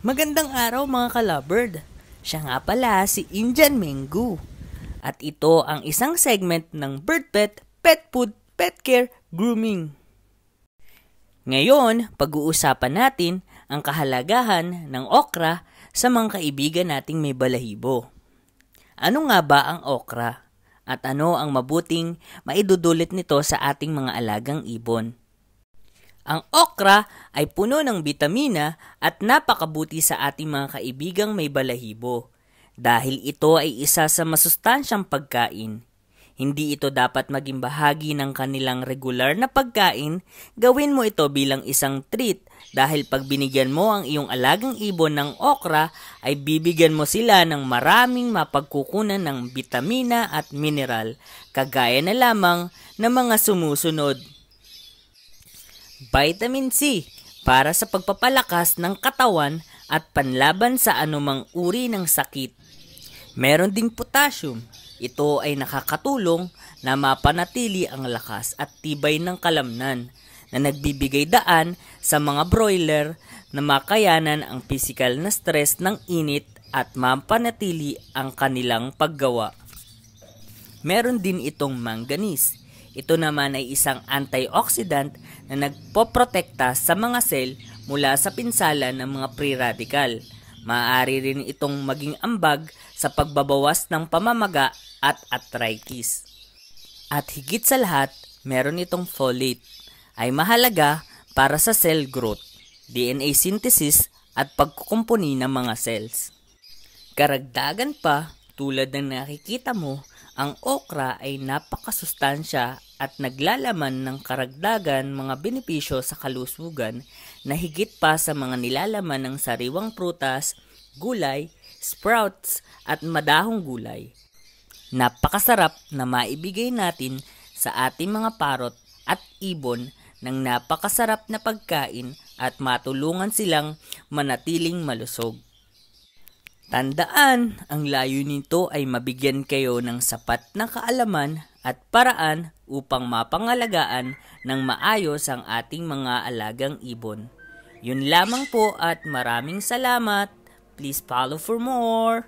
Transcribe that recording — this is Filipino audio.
Magandang araw mga kalabird. Siya nga pala si Indian Mengu. At ito ang isang segment ng Bird Pet, Pet Food, Pet Care, Grooming. Ngayon, pag-uusapan natin ang kahalagahan ng okra sa mga kaibigan nating may balahibo. Ano nga ba ang okra? At ano ang mabuting maidudulot nito sa ating mga alagang ibon? Ang okra ay puno ng bitamina at napakabuti sa ating mga kaibigang may balahibo dahil ito ay isa sa masustansyang pagkain. Hindi ito dapat maging bahagi ng kanilang regular na pagkain, gawin mo ito bilang isang treat dahil pag binigyan mo ang iyong alagang ibon ng okra ay bibigyan mo sila ng maraming mapagkukunan ng bitamina at mineral kagaya na lamang ng mga sumusunod. Vitamin C para sa pagpapalakas ng katawan at panlaban sa anumang uri ng sakit. Meron ding potassium. Ito ay nakakatulong na mapanatili ang lakas at tibay ng kalamnan na nagbibigay daan sa mga broiler na makayanan ang pisikal na stress ng init at mapanatili ang kanilang paggawa. Meron din itong manganese. Ito naman ay isang antioxidant na nagpoprotekta sa mga sel mula sa pinsala ng mga free radical. Maaari rin itong maging ambag sa pagbabawas ng pamamaga at arthritis. At higit sa lahat, meron itong folate. Ay mahalaga para sa cell growth, DNA synthesis at pagkukumpuni ng mga cells. Karagdagan pa, tulad ng nakikita mo, ang okra ay napakasustansya at naglalaman ng karagdagan mga benepisyo sa kalusugan na higit pa sa mga nilalaman ng sariwang prutas, gulay, sprouts at madahong gulay. Napakasarap na maibigay natin sa ating mga parot at ibon ng napakasarap na pagkain at matulungan silang manatiling malusog. Tandaan, ang layunin nito ay mabigyan kayo ng sapat na kaalaman at paraan upang mapangalagaan ng maayos ang ating mga alagang ibon. Yun lamang po at maraming salamat. Please follow for more.